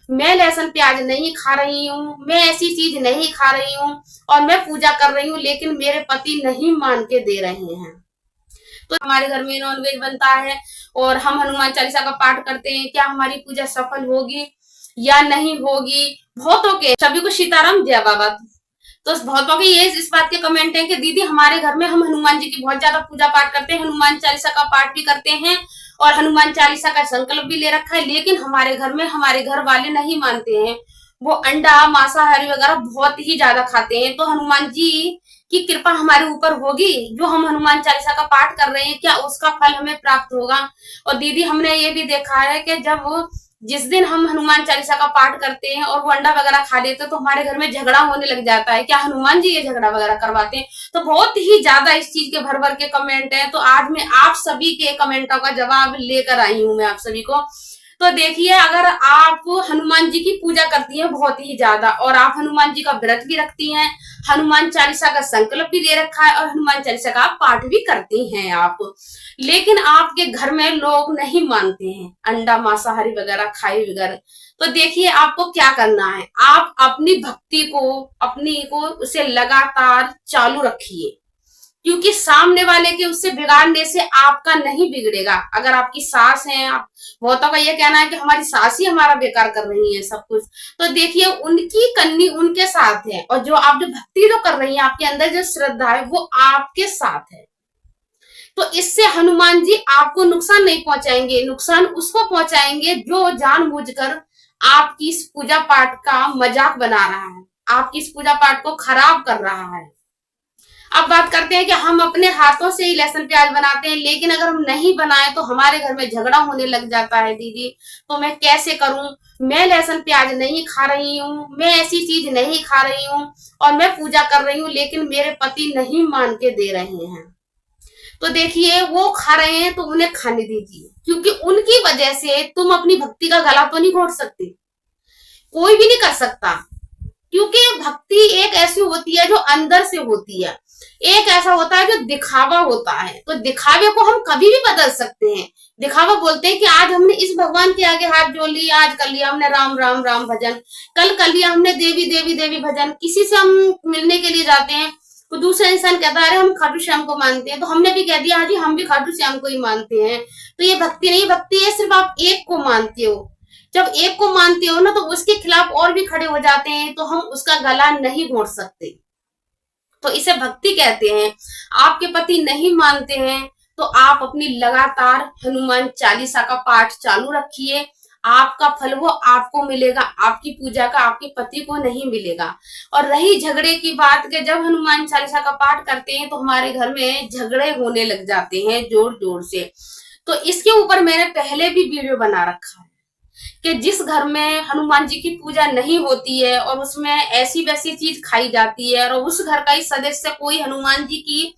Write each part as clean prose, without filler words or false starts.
मैं लहसुन प्याज नहीं खा रही हूँ, मैं ऐसी चीज नहीं खा रही हूँ और मैं पूजा कर रही हूँ, लेकिन मेरे पति नहीं मान के दे रहे हैं। तो हमारे घर में नॉनवेज बनता है और हम हनुमान चालीसा का पाठ करते हैं, क्या हमारी पूजा सफल होगी या नहीं होगी? बहुतों के, सभी को सीताराम जय बाबा। तो बहुतों के ये इस बात के कमेंट है कि दीदी हमारे घर में हम हनुमान जी की बहुत ज्यादा पूजा पाठ करते हैं, हनुमान चालीसा का पाठ भी करते हैं और हनुमान चालीसा का संकल्प भी ले रखा है, लेकिन हमारे घर में हमारे घर वाले नहीं मानते हैं। वो अंडा मांसाहारी वगैरह बहुत ही ज्यादा खाते हैं। तो हनुमान जी की कृपा हमारे ऊपर होगी, जो हम हनुमान चालीसा का पाठ कर रहे हैं क्या उसका फल हमें प्राप्त होगा? और दीदी हमने ये भी देखा है कि जब जिस दिन हम हनुमान चालीसा का पाठ करते हैं और वो अंडा वगैरह खा लेते हैं तो हमारे घर में झगड़ा होने लग जाता है, क्या हनुमान जी ये झगड़ा वगैरह करवाते हैं? तो बहुत ही ज्यादा इस चीज के भर भर के कमेंट हैं। तो आज मैं आप सभी के कमेंटों का जवाब लेकर आई हूं मैं आप सभी को। तो देखिए, अगर आप हनुमान जी की पूजा करती हैं बहुत ही ज्यादा और आप हनुमान जी का व्रत भी रखती हैं, हनुमान चालीसा का संकल्प भी ले रखा है और हनुमान चालीसा का पाठ भी करती हैं आप, लेकिन आपके घर में लोग नहीं मानते हैं, अंडा मांसाहारी वगैरह खाए वगैरह, तो देखिए आपको क्या करना है। आप अपनी भक्ति को अपनी को उसे लगातार चालू रखिए, क्योंकि सामने वाले के उससे बिगाड़ने से आपका नहीं बिगड़ेगा। अगर आपकी सास है, आप बहुतों का ये कहना है कि हमारी सास ही हमारा बेकार कर रही है सब कुछ, तो देखिए उनकी कन्नी उनके साथ है और जो आप जो भक्ति तो कर रही हैं, आपके अंदर जो श्रद्धा है वो आपके साथ है। तो इससे हनुमान जी आपको नुकसान नहीं पहुंचाएंगे, नुकसान उसको पहुंचाएंगे जो जानबूझकर आपकी इस पूजा पाठ का मजाक बना रहा है, आपकी इस पूजा पाठ को खराब कर रहा है। अब बात करते हैं कि हम अपने हाथों से ही लहसुन प्याज बनाते हैं, लेकिन अगर हम नहीं बनाए तो हमारे घर में झगड़ा होने लग जाता है। दीदी तो मैं कैसे करूं? मैं लहसुन प्याज नहीं खा रही हूँ, मैं ऐसी चीज नहीं खा रही हूँ और मैं पूजा कर रही हूँ, लेकिन मेरे पति नहीं मान के दे रहे हैं। तो देखिए, वो खा रहे हैं तो उन्हें खाने दीजिए, क्योंकि उनकी वजह से तुम अपनी भक्ति का गला तो नहीं घोट सकते, कोई भी नहीं कर सकता। क्योंकि भक्ति एक ऐसी होती है जो अंदर से होती है, एक ऐसा होता है जो दिखावा होता है। तो दिखावे को हम कभी भी बदल सकते हैं। दिखावा बोलते हैं कि आज हमने इस भगवान के आगे हाथ जोड़ लिया, आज कर लिया हमने राम राम राम भजन, कल कर लिया हमने देवी देवी देवी भजन। किसी से हम मिलने के लिए जाते हैं तो दूसरा इंसान कहता है अरे हम खाटू श्याम को मानते हैं, तो हमने भी कह दिया हाँ जी हम भी खाटू श्याम को ही मानते हैं। तो ये भक्ति नहीं, भक्ति है सिर्फ आप एक को मानते हो। जब एक को मानते हो ना तो उसके खिलाफ और भी खड़े हो जाते हैं, तो हम उसका गला नहीं घोट सकते। तो इसे भक्ति कहते हैं। आपके पति नहीं मानते हैं तो आप अपनी लगातार हनुमान चालीसा का पाठ चालू रखिए, आपका फल वो आपको मिलेगा, आपकी पूजा का आपके पति को नहीं मिलेगा। और रही झगड़े की बात के, जब हनुमान चालीसा का पाठ करते हैं तो हमारे घर में झगड़े होने लग जाते हैं जोर जोर से। तो इसके ऊपर मैंने पहले भी वीडियो बना रखा है कि जिस घर में हनुमान जी की पूजा नहीं होती है और उसमें ऐसी वैसी चीज खाई जाती है और उस घर का ही सदस्य कोई हनुमान जी की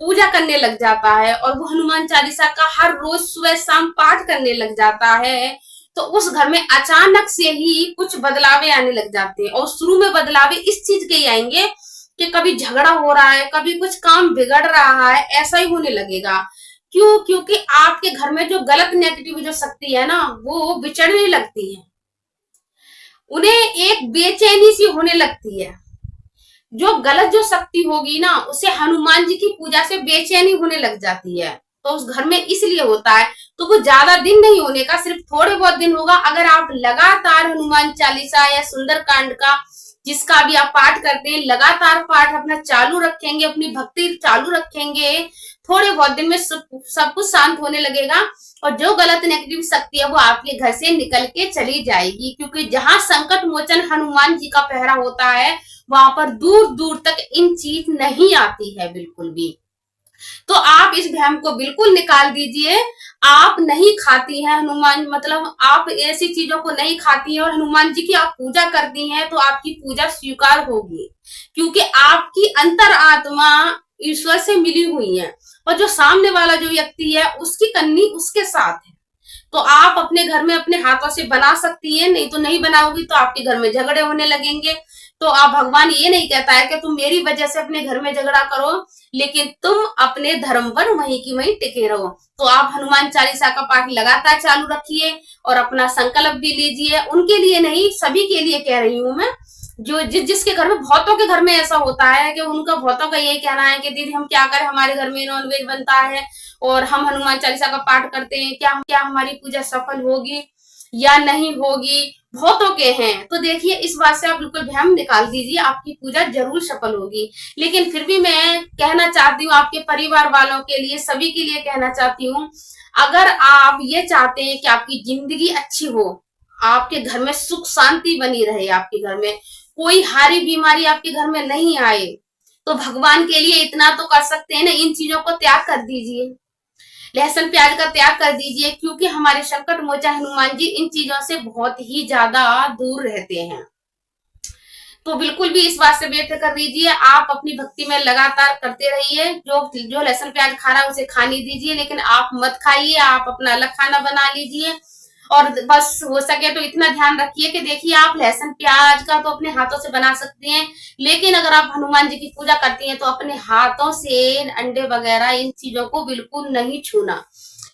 पूजा करने लग जाता है और वो हनुमान चालीसा का हर रोज सुबह शाम पाठ करने लग जाता है, तो उस घर में अचानक से ही कुछ बदलावे आने लग जाते हैं। और शुरू में बदलावे इस चीज के ही आएंगे कि कभी झगड़ा हो रहा है, कभी कुछ काम बिगड़ रहा है, ऐसा ही होने लगेगा। क्यों? क्योंकि आपके घर में जो गलत नेगेटिव जो शक्ति है ना वो बिचड़ने लगती है, उन्हें एक बेचैनी सी होने लगती है। जो गलत जो शक्ति होगी ना उसे हनुमान जी की पूजा से बेचैनी होने लग जाती है, तो उस घर में इसलिए होता है। तो वो ज्यादा दिन नहीं होने का, सिर्फ थोड़े बहुत दिन होगा। अगर आप लगातार हनुमान चालीसा या सुंदर कांड का जिसका भी आप पाठ करते हैं लगातार पाठ अपना चालू रखेंगे, अपनी भक्ति चालू रखेंगे, थोड़े बहुत दिन में सब कुछ शांत होने लगेगा और जो गलत नेगेटिव शक्ति है वो आपके घर से निकल के चली जाएगी। क्योंकि जहां संकट मोचन हनुमान जी का पहरा होता है वहां पर दूर दूर तक इन चीज नहीं आती है बिल्कुल भी। तो आप इस भ्रम को बिल्कुल निकाल दीजिए। आप नहीं खाती हैं हनुमान, मतलब आप ऐसी चीजों को नहीं खाती हैं और हनुमान जी की आप पूजा करती हैं तो आपकी पूजा स्वीकार होगी, क्योंकि आपकी अंतर आत्मा ईश्वर से मिली हुई है और जो सामने वाला जो व्यक्ति है उसकी कन्नी उसके साथ है। तो आप अपने घर में अपने हाथों से बना सकती है, नहीं तो नहीं बनाओगी तो आपके घर में झगड़े होने लगेंगे। तो आप भगवान ये नहीं कहता है कि तुम मेरी वजह से अपने घर में झगड़ा करो, लेकिन तुम अपने धर्म पर वहीं की वहीं टिके रहो। तो आप हनुमान चालीसा का पाठ लगातार चालू रखिए और अपना संकल्प भी लीजिए। उनके लिए नहीं, सभी के लिए कह रही हूं मैं, जो जिसके घर में, बहुतों के घर में ऐसा होता है कि उनका, बहुतों का यही कहना है कि दीदी हम क्या करें, हमारे घर में नॉनवेज बनता है और हम हनुमान चालीसा का पाठ करते हैं, क्या हमारी पूजा सफल होगी या नहीं होगी, बहुतों के हैं। तो देखिए, इस बात से आप बिल्कुल भ्रम निकाल दीजिए, आपकी पूजा जरूर सफल होगी। लेकिन फिर भी मैं कहना चाहती हूँ आपके परिवार वालों के लिए, सभी के लिए कहना चाहती हूँ, अगर आप ये चाहते हैं कि आपकी जिंदगी अच्छी हो, आपके घर में सुख शांति बनी रहे, आपके घर में कोई हारी बीमारी आपके घर में नहीं आए, तो भगवान के लिए इतना तो कर सकते हैं ना, इन चीजों को त्याग कर दीजिए, लहसुन प्याज का त्याग कर दीजिए, क्योंकि हमारे संकट मोचन हनुमान जी इन चीजों से बहुत ही ज्यादा दूर रहते हैं। तो बिल्कुल भी इस बात से बेफिक्र रहिए, आप अपनी भक्ति में लगातार करते रहिए। जो लहसुन प्याज खा रहा है उसे खाने दीजिए, लेकिन आप मत खाइए, आप अपना अलग खाना बना लीजिए। और बस हो सके तो इतना ध्यान रखिए कि देखिए, आप लहसुन प्याज का तो अपने हाथों से बना सकते हैं, लेकिन अगर आप हनुमान जी की पूजा करती हैं तो अपने हाथों से अंडे वगैरह इन चीजों को बिल्कुल नहीं छूना।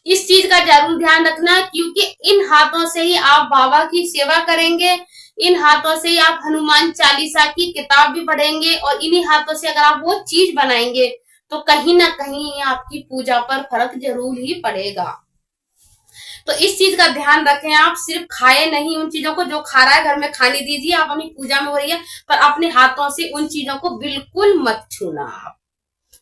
इस चीज का जरूर ध्यान रखना, क्योंकि इन हाथों से ही आप बाबा की सेवा करेंगे, इन हाथों से ही आप हनुमान चालीसा की किताब भी पढ़ेंगे, और इन्हीं हाथों से अगर आप वो चीज बनाएंगे तो कहीं ना कहीं आपकी पूजा पर फर्क जरूर ही पड़ेगा। तो इस चीज का ध्यान रखें, आप सिर्फ खाए नहीं उन चीजों को, जो खा रहा है घर में खाने दीजिए, आप अपनी पूजा में हो रही है, पर अपने हाथों से उन चीजों को बिल्कुल मत छूना आप,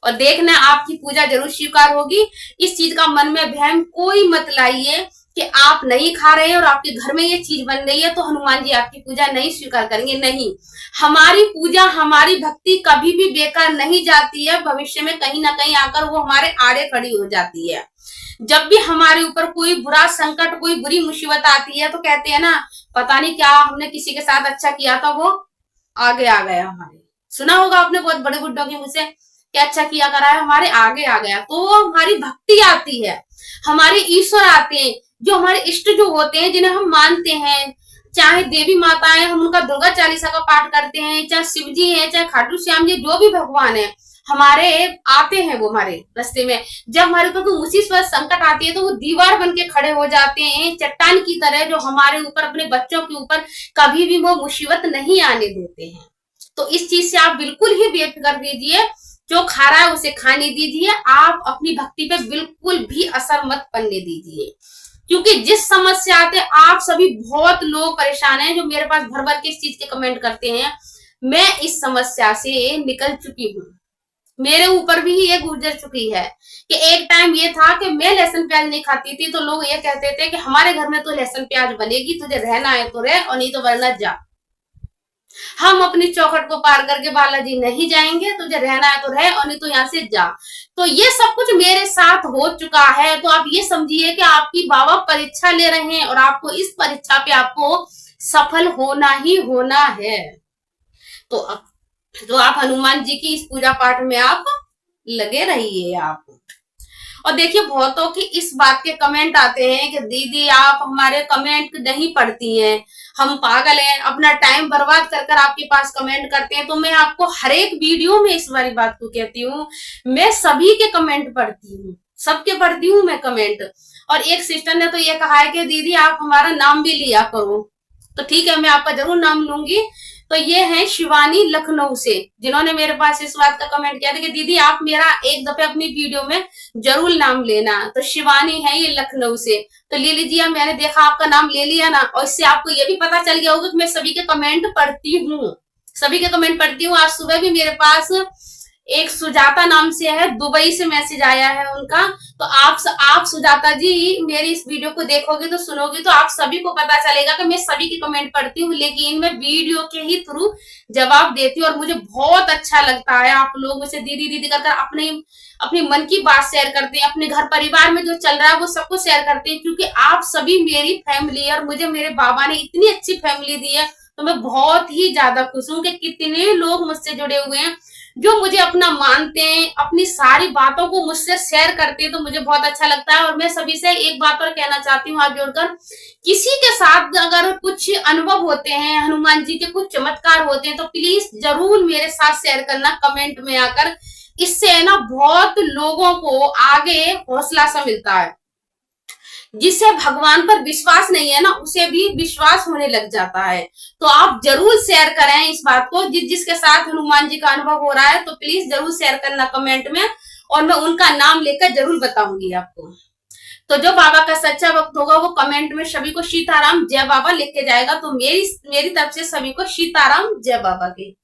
और देखना आपकी पूजा जरूर स्वीकार होगी। इस चीज का मन में भ्रम कोई मत लाइए कि आप नहीं खा रहे हैं और आपके घर में ये चीज बन रही है तो हनुमान जी आपकी पूजा नहीं स्वीकार करेंगे। नहीं, हमारी पूजा, हमारी भक्ति कभी भी बेकार नहीं जाती है, भविष्य में कहीं ना कहीं आकर वो हमारे आड़े खड़ी हो जाती है। जब भी हमारे ऊपर कोई बुरा संकट, कोई बुरी मुसीबत आती है तो कहते हैं ना, पता नहीं क्या हमने किसी के साथ अच्छा किया था, वो आगे आ गया हमारे। सुना होगा आपने बहुत बड़े बुड्ढों के मुझसे, क्या अच्छा किया करा है, हमारे आगे आ गया। तो हमारी भक्ति आती है, हमारे ईश्वर आते हैं, जो हमारे इष्ट जो होते हैं, जिन्हें हम मानते हैं, चाहे देवी माता है, हम उनका दुर्गा चालीसा का पाठ करते हैं, चाहे शिव जी है, चाहे खाटू श्याम जी, जो भी भगवान है हमारे आते हैं, वो हमारे रास्ते में। जब हमारे ऊपर कोई मुसीबत संकट आती है तो वो दीवार बन के खड़े हो जाते हैं, चट्टान की तरह, जो हमारे ऊपर, अपने बच्चों के ऊपर कभी भी वो मुसीबत नहीं आने देते हैं। तो इस चीज से आप बिल्कुल ही बेफिक्र दीजिए, जो खा रहा है उसे खाने दीजिए, आप अपनी भक्ति पे बिल्कुल भी असर मत पड़ने दीजिए, क्योंकि जिस समस्या आते, आप सभी बहुत लोग परेशान हैं, जो मेरे पास भर भर के इस चीज के कमेंट करते हैं। मैं इस समस्या से निकल चुकी हूँ, मेरे ऊपर भी ये गुजर चुकी है कि एक टाइम ये था कि मैं लहसुन प्याज नहीं खाती थी, तो लोग ये कहते थे कि हमारे घर में तो लहसुन प्याज बनेगी, तुझे रहना है तो रह और नहीं तो वरना जा, हम अपनी चौखट को पार करके बालाजी नहीं जाएंगे, तुझे रहना है तो रह और नहीं तो यहाँ से जा। तो ये सब कुछ मेरे साथ हो चुका है। तो आप ये समझिए कि आपकी बाबा परीक्षा ले रहे हैं और आपको इस परीक्षा पे आपको सफल होना ही होना है। तो आप हनुमान जी की इस पूजा पाठ में आप लगे रहिए आप। और देखिए, बहुतों की इस बात के कमेंट आते हैं कि दीदी आप हमारे कमेंट नहीं पढ़ती हैं, हम पागल हैं, अपना टाइम बर्बाद कर कर आपके पास कमेंट करते हैं। तो मैं आपको हर एक वीडियो में इस वाली बात को कहती हूँ, मैं सभी के कमेंट पढ़ती हूँ, सबके पढ़ती हूँ मैं कमेंट। और एक सिस्टर ने तो ये कहा है कि दीदी आप हमारा नाम भी लिया करो, तो ठीक है, मैं आपका जरूर नाम लूंगी। तो ये है शिवानी लखनऊ से, जिन्होंने मेरे पास इस बात का कमेंट किया था कि दीदी आप मेरा एक दफे अपनी वीडियो में जरूर नाम लेना। तो शिवानी है ये लखनऊ से, तो ले लीजिए, मैंने देखा आपका नाम ले लिया ना, और इससे आपको ये भी पता चल गया होगा कि मैं सभी के कमेंट पढ़ती हूँ, सभी के कमेंट पढ़ती हूँ। आज सुबह भी मेरे पास एक सुजाता नाम से है, दुबई से मैसेज आया है उनका। तो आप सुजाता जी मेरी इस वीडियो को देखोगे तो सुनोगे तो आप सभी को पता चलेगा कि मैं सभी के कमेंट पढ़ती हूँ, लेकिन मैं वीडियो के ही थ्रू जवाब देती हूँ। और मुझे बहुत अच्छा लगता है, आप लोग मुझे दीदी दीदी कर अपने मन की बात शेयर करते हैं, अपने घर परिवार में जो चल रहा है वो सब कुछ शेयर करते हैं, क्योंकि आप सभी मेरी फैमिली है और मुझे मेरे बाबा ने इतनी अच्छी फैमिली दी है। तो मैं बहुत ही ज्यादा खुश हूँ कि कितने लोग मुझसे जुड़े हुए हैं, जो मुझे अपना मानते हैं, अपनी सारी बातों को मुझसे शेयर करते हैं, तो मुझे बहुत अच्छा लगता है। और मैं सभी से एक बात और कहना चाहती हूँ हाथ जोड़कर, किसी के साथ अगर कुछ अनुभव होते हैं, हनुमान जी के कुछ चमत्कार होते हैं, तो प्लीज जरूर मेरे साथ शेयर करना कमेंट में आकर। इससे है ना बहुत लोगों को आगे हौसला सा मिलता है। जिसे भगवान पर विश्वास नहीं है ना, उसे भी विश्वास होने लग जाता है। तो आप जरूर शेयर करें इस बात को, जिसके साथ हनुमान जी का अनुभव हो रहा है, तो प्लीज जरूर शेयर करना कमेंट में, और मैं उनका नाम लेकर जरूर बताऊंगी आपको। तो जो बाबा का सच्चा भक्त होगा वो कमेंट में सभी को सीताराम जय बाबा लिख के जाएगा। तो मेरी तरफ से सभी को सीताराम जय बाबा की।